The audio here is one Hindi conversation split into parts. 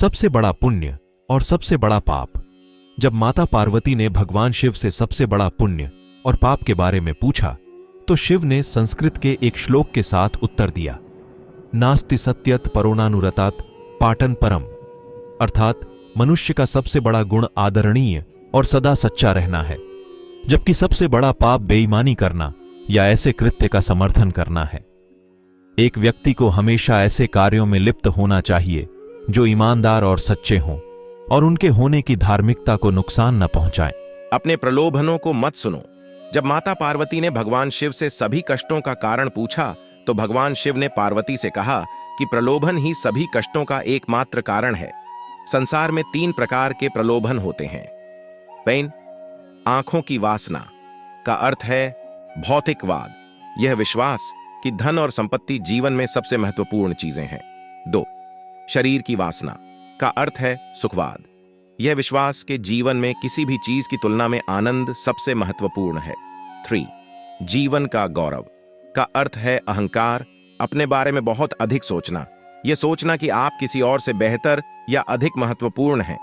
सबसे बड़ा पुण्य और सबसे बड़ा पाप। जब माता पार्वती ने भगवान शिव से सबसे बड़ा पुण्य और पाप के बारे में पूछा तो शिव ने संस्कृत के एक श्लोक के साथ उत्तर दिया, नास्ति सत्यत परोनानुरतात पाटन परम, अर्थात मनुष्य का सबसे बड़ा गुण आदरणीय और सदा सच्चा रहना है, जबकि सबसे बड़ा पाप बेईमानी करना या ऐसे कृत्य का समर्थन करना है। एक व्यक्ति को हमेशा ऐसे कार्यों में लिप्त होना चाहिए जो ईमानदार और सच्चे हों और उनके होने की धार्मिकता को नुकसान न पहुंचाएं। अपने प्रलोभनों को मत सुनो। जब माता पार्वती ने भगवान शिव से सभी कष्टों का कारण पूछा तो भगवान शिव ने पार्वती से कहा कि प्रलोभन ही सभी कष्टों का एकमात्र कारण है। संसार में 3 प्रकार के प्रलोभन होते हैं। पेन, आंखों की वासना का अर्थ है भौतिकवाद, यह विश्वास कि धन और संपत्ति जीवन में सबसे महत्वपूर्ण चीजें हैं। 2, शरीर की वासना का अर्थ है सुखवाद, यह विश्वास के जीवन में किसी भी चीज की तुलना में आनंद सबसे महत्वपूर्ण है। 3, जीवन का गौरव का अर्थ है अहंकार, अपने बारे में बहुत अधिक सोचना, यह सोचना कि आप किसी और से बेहतर या अधिक महत्वपूर्ण हैं।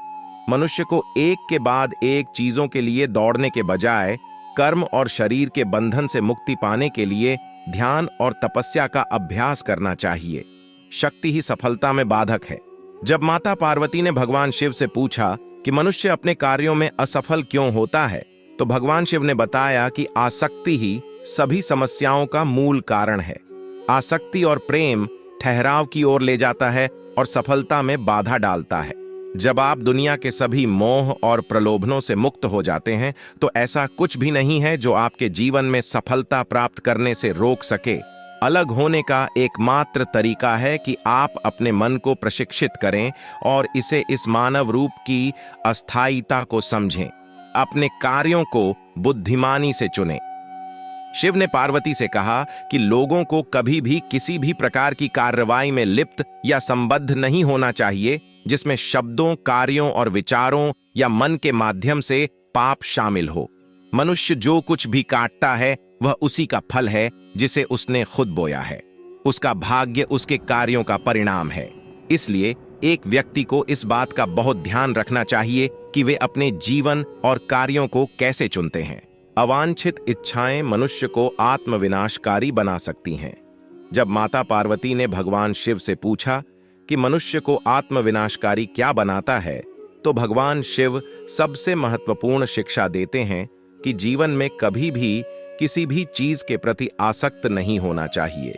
मनुष्य को एक के बाद एक चीजों के लिए दौड़ने के बजाय कर्म और शरीर के बंधन से मुक्ति पाने के लिए ध्यान और तपस्या का अभ्यास करना चाहिए। शक्ति ही सफलता में बाधक है। जब माता पार्वती ने भगवान शिव से पूछा कि मनुष्य अपने कार्यों में असफल क्यों होता है, तो भगवान शिव ने बताया कि आसक्ति ही सभी समस्याओं का मूल कारण है। आसक्ति और प्रेम ठहराव की ओर ले जाता है और सफलता में बाधा डालता है। जब आप दुनिया के सभी मोह और प्रलोभनों से मुक्त हो जाते हैं तो ऐसा कुछ भी नहीं है जो आपके जीवन में सफलता प्राप्त करने से रोक सके। अलग होने का एकमात्र तरीका है कि आप अपने मन को प्रशिक्षित करें और इसे इस मानव रूप की अस्थायीता को समझें। अपने कार्यों को बुद्धिमानी से चुनें। शिव ने पार्वती से कहा कि लोगों को कभी भी किसी भी प्रकार की कार्रवाई में लिप्त या संबद्ध नहीं होना चाहिए जिसमें शब्दों, कार्यों और विचारों या मन के माध्यम से पाप शामिल हो। मनुष्य जो कुछ भी काटता है वह उसी का फल है जिसे उसने खुद बोया है। उसका भाग्य उसके कार्यों का परिणाम है। इसलिए एक व्यक्ति को इस बात का बहुत ध्यान रखना चाहिए कि वे अपने जीवन और कार्यों को कैसे चुनते हैं। अवांछित इच्छाएं मनुष्य को आत्मविनाशकारी बना सकती हैं। जब माता पार्वती ने भगवान शिव से पूछा कि मनुष्य को आत्मविनाशकारी क्या बनाता है, तो भगवान शिव सबसे महत्वपूर्ण शिक्षा देते हैं कि जीवन में कभी भी किसी भी चीज के प्रति आसक्त नहीं होना चाहिए।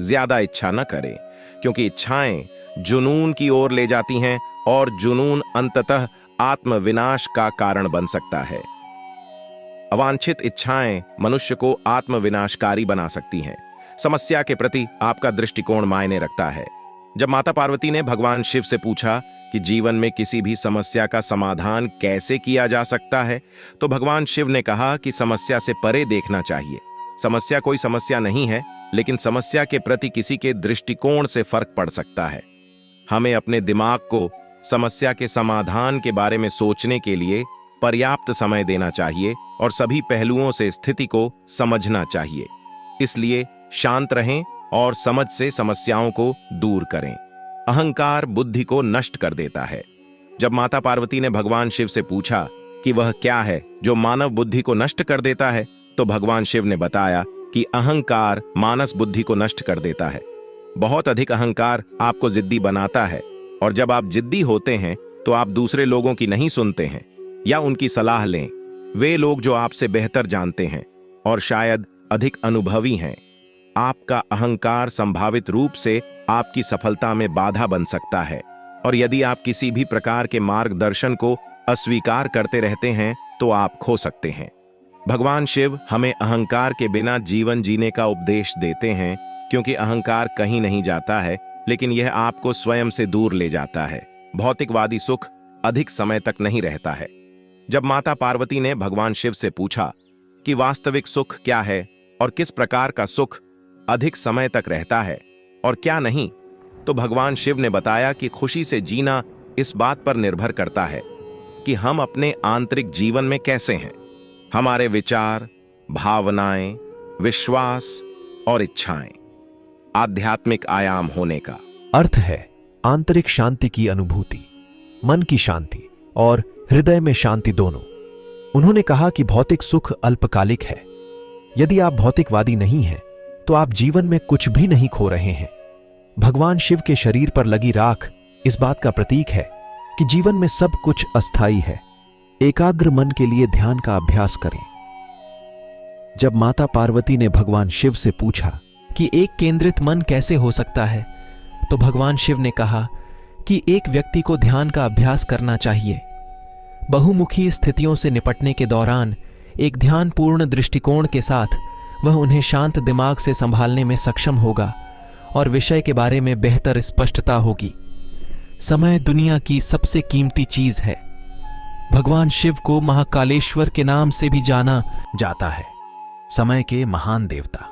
ज्यादा इच्छा न करें, क्योंकि इच्छाएं जुनून की ओर ले जाती हैं और जुनून अंततः आत्मविनाश का कारण बन सकता है। अवांछित इच्छाएं मनुष्य को आत्मविनाशकारी बना सकती हैं। समस्या के प्रति आपका दृष्टिकोण मायने रखता है। जब माता पार्वती ने भगवान शिव से पूछा कि जीवन में किसी भी समस्या का समाधान कैसे किया जा सकता है, तो भगवान शिव ने कहा कि समस्या से परे देखना चाहिए। समस्या कोई समस्या नहीं है, लेकिन समस्या के प्रति किसी के दृष्टिकोण से फर्क पड़ सकता है। हमें अपने दिमाग को समस्या के समाधान के बारे में सोचने के लिए पर्याप्त समय देना चाहिए और सभी पहलुओं से स्थिति को समझना चाहिए। इसलिए शांत रहें और समझ से समस्याओं को दूर करें। अहंकार बुद्धि को नष्ट कर देता है। जब माता पार्वती ने भगवान शिव से पूछा कि वह क्या है जो मानव बुद्धि को नष्ट कर देता है, तो भगवान शिव ने बताया कि अहंकार मानस बुद्धि को नष्ट कर देता है। बहुत अधिक अहंकार आपको जिद्दी बनाता है और जब आप जिद्दी होते हैं तो आप दूसरे लोगों की नहीं सुनते हैं या उनकी सलाह लें। वे लोग जो आपसे बेहतर जानते हैं और शायद अधिक अनुभवी हैं। आपका अहंकार संभावित रूप से आपकी सफलता में बाधा बन सकता है और यदि आप किसी भी प्रकार के मार्गदर्शन को अस्वीकार करते रहते हैं तो आप खो सकते हैं। भगवान शिव हमें अहंकार के बिना जीवन जीने का उपदेश देते हैं, क्योंकि अहंकार कहीं नहीं जाता है, लेकिन यह आपको स्वयं से दूर ले जाता है। भौतिकवादी सुख अधिक समय तक नहीं रहता है। जब माता पार्वती ने भगवान शिव से पूछा कि वास्तविक सुख क्या है और किस प्रकार का सुख अधिक समय तक रहता है और क्या नहीं, तो भगवान शिव ने बताया कि खुशी से जीना इस बात पर निर्भर करता है कि हम अपने आंतरिक जीवन में कैसे हैं। हमारे विचार, भावनाएं, विश्वास और इच्छाएं आध्यात्मिक आयाम होने का अर्थ है आंतरिक शांति की अनुभूति। मन की शांति और हृदय में शांति दोनों। उन्होंने कहा कि भौतिक सुख अल्पकालिक है। यदि आप भौतिकवादी नहीं हैं तो आप जीवन में कुछ भी नहीं खो रहे हैं। भगवान शिव के शरीर पर लगी राख इस बात का प्रतीक है कि जीवन में सब कुछ अस्थायी है। एकाग्र मन के लिए ध्यान का अभ्यास करें। जब माता पार्वती ने भगवान शिव से पूछा कि एक केंद्रित मन कैसे हो सकता है, तो भगवान शिव ने कहा कि एक व्यक्ति को ध्यान का अभ्यास करना चाहिए। बहुमुखी स्थितियों से निपटने के दौरान एक ध्यानपूर्ण दृष्टिकोण के साथ वह उन्हें शांत दिमाग से संभालने में सक्षम होगा और विषय के बारे में बेहतर स्पष्टता होगी। समय दुनिया की सबसे कीमती चीज है। भगवान शिव को महाकालेश्वर के नाम से भी जाना जाता है, समय के महान देवता।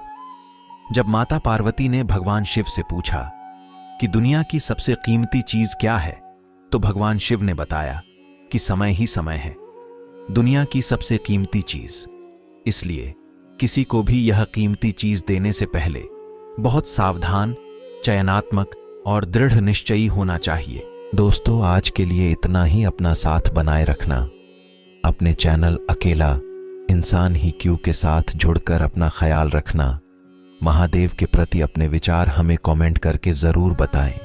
जब माता पार्वती ने भगवान शिव से पूछा कि दुनिया की सबसे कीमती चीज क्या है, तो भगवान शिव ने बताया कि समय ही समय है, दुनिया की सबसे कीमती चीज। इसलिए किसी को भी यह कीमती चीज देने से पहले बहुत सावधान, चयनात्मक और दृढ़ निश्चयी होना चाहिए। दोस्तों, आज के लिए इतना ही। अपना साथ बनाए रखना। अपने चैनल अकेला इंसान ही क्यों के साथ जुड़कर अपना ख्याल रखना। महादेव के प्रति अपने विचार हमें कमेंट करके जरूर बताएं।